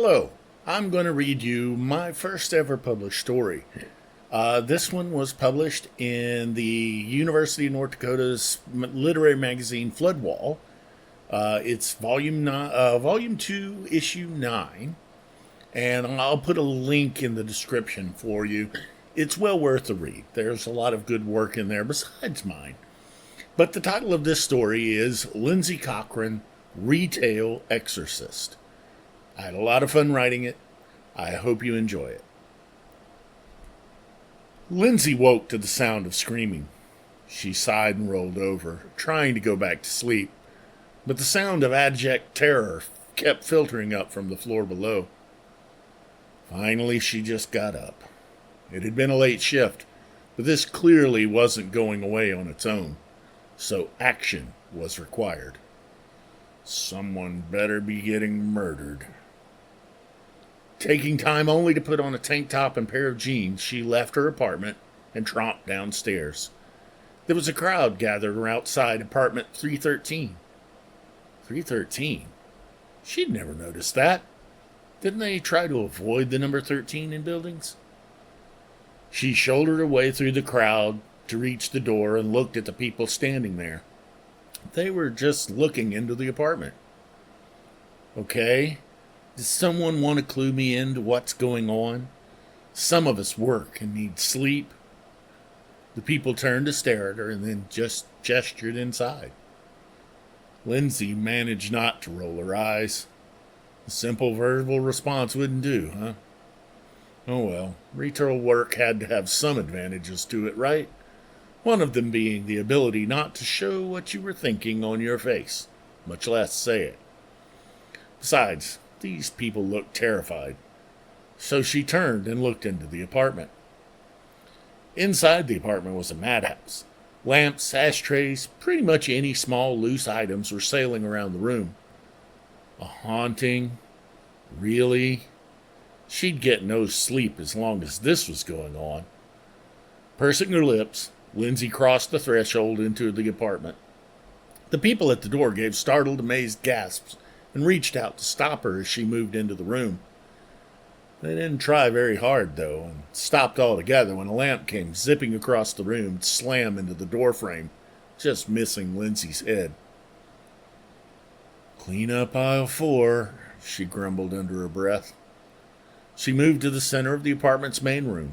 Hello, I'm going to read you my first ever published story. This one was published in the University of North Dakota's literary magazine Floodwall. It's volume 2, issue 9, and I'll put a link in the description for you. It's well worth a read. There's a lot of good work in there besides mine. But the title of this story is Lindsey Cochran, Retail Exorcist. I had a lot of fun writing it. I hope you enjoy it. Lindsey woke to the sound of screaming. She sighed and rolled over, trying to go back to sleep, but the sound of abject terror kept filtering up from the floor below. Finally, she just got up. It had been a late shift, but this clearly wasn't going away on its own, so action was required. Someone better be getting murdered. Taking time only to put on a tank top and pair of jeans, she left her apartment and tromped downstairs. There was a crowd gathered outside apartment 313. 313? She'd never noticed that. Didn't they try to avoid the number 13 in buildings? She shouldered her way through the crowd to reach the door and looked at the people standing there. They were just looking into the apartment. Okay, does someone want to clue me into what's going on? Some of us work and need sleep. The people turned to stare at her and then just gestured inside. Lindsey managed not to roll her eyes. A simple verbal response wouldn't do, huh? Oh well, retail work had to have some advantages to it, right? One of them being the ability not to show what you were thinking on your face, much less say it. Besides, these people looked terrified, so she turned and looked into the apartment. Inside the apartment was a madhouse. Lamps, ashtrays, pretty much any small loose items were sailing around the room. A haunting? Really? She'd get no sleep as long as this was going on. Pursing her lips, Lindsey crossed the threshold into the apartment. The people at the door gave startled, amazed gasps and reached out to stop her as she moved into the room. They didn't try very hard, though, and stopped altogether when a lamp came zipping across the room to slam into the doorframe, just missing Lindsey's head. "Clean up aisle 4, she grumbled under her breath. She moved to the center of the apartment's main room.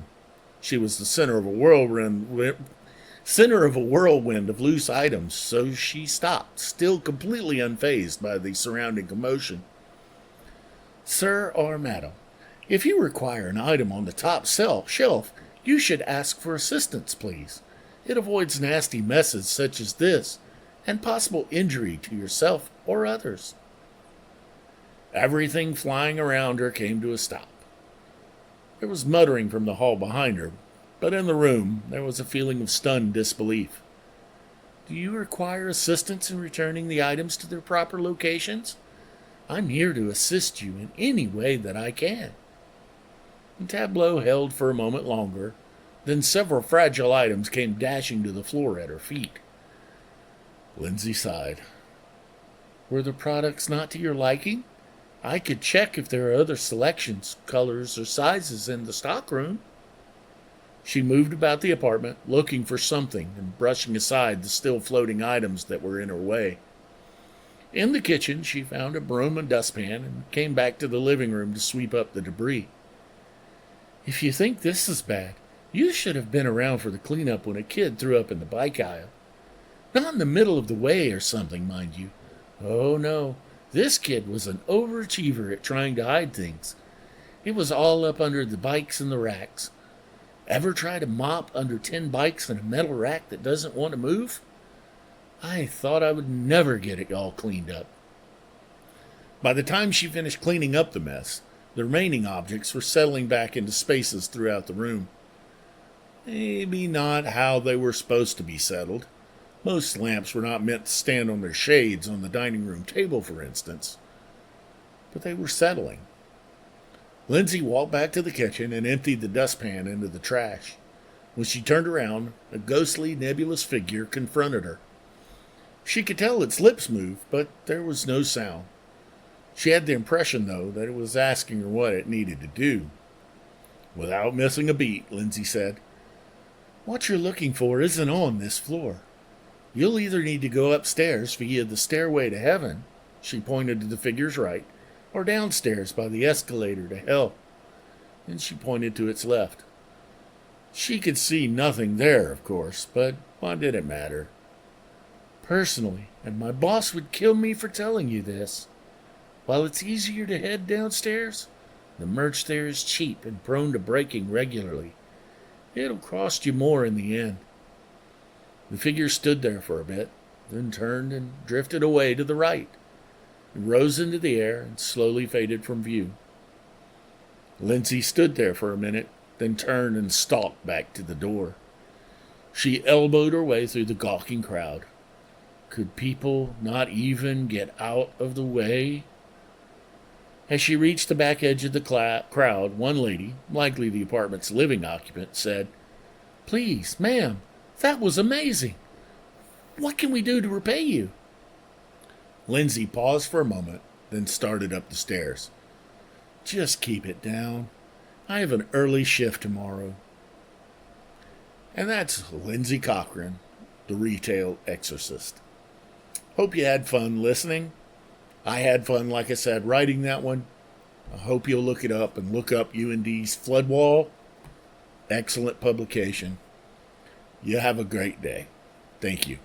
She was the center of a whirlwind of loose items, so she stopped, still completely unfazed by the surrounding commotion. "Sir or madam, if you require an item on the top shelf, you should ask for assistance, please. It avoids nasty messes such as this, and possible injury to yourself or others." Everything flying around her came to a stop. There was muttering from the hall behind her, but in the room there was a feeling of stunned disbelief. "Do you require assistance in returning the items to their proper locations? I'm here to assist you in any way that I can." The tableau held for a moment longer, then several fragile items came dashing to the floor at her feet. Lindsey sighed. "Were the products not to your liking? I could check if there are other selections, colors, or sizes in the stockroom." She moved about the apartment, looking for something and brushing aside the still floating items that were in her way. In the kitchen, she found a broom and dustpan and came back to the living room to sweep up the debris. "If you think this is bad, you should have been around for the cleanup when a kid threw up in the bike aisle. Not in the middle of the way or something, mind you. Oh, no. This kid was an overachiever at trying to hide things. It was all up under the bikes and the racks. Ever try to mop under 10 bikes in a metal rack that doesn't want to move? I thought I would never get it all cleaned up." By the time she finished cleaning up the mess, the remaining objects were settling back into spaces throughout the room. Maybe not how they were supposed to be settled. Most lamps were not meant to stand on their shades on the dining room table, for instance. But they were settling. Lindsey walked back to the kitchen and emptied the dustpan into the trash. When she turned around, a ghostly, nebulous figure confronted her. She could tell its lips moved, but there was no sound. She had the impression, though, that it was asking her what it needed to do. Without missing a beat, Lindsey said, "What you're looking for isn't on this floor. You'll either need to go upstairs via the stairway to heaven," she pointed to the figure's right, "or downstairs by the escalator to hell." And she pointed to its left. She could see nothing there, of course, but what did it matter? "Personally, and my boss would kill me for telling you this, while it's easier to head downstairs, the merch there is cheap and prone to breaking regularly. It'll cost you more in the end." The figure stood there for a bit, then turned and drifted away to the right. It rose into the air and slowly faded from view. Lindsey stood there for a minute, then turned and stalked back to the door. She elbowed her way through the gawking crowd. Could people not even get out of the way? As she reached the back edge of the crowd, one lady, likely the apartment's living occupant, said, "Please, ma'am, that was amazing. What can we do to repay you?" Lindsey paused for a moment, then started up the stairs. "Just keep it down. I have an early shift tomorrow." And that's Lindsey Cochran, the retail exorcist. Hope you had fun listening. I had fun, like I said, writing that one. I hope you'll look it up and look up UND's Flood Wall. Excellent publication. You have a great day. Thank you.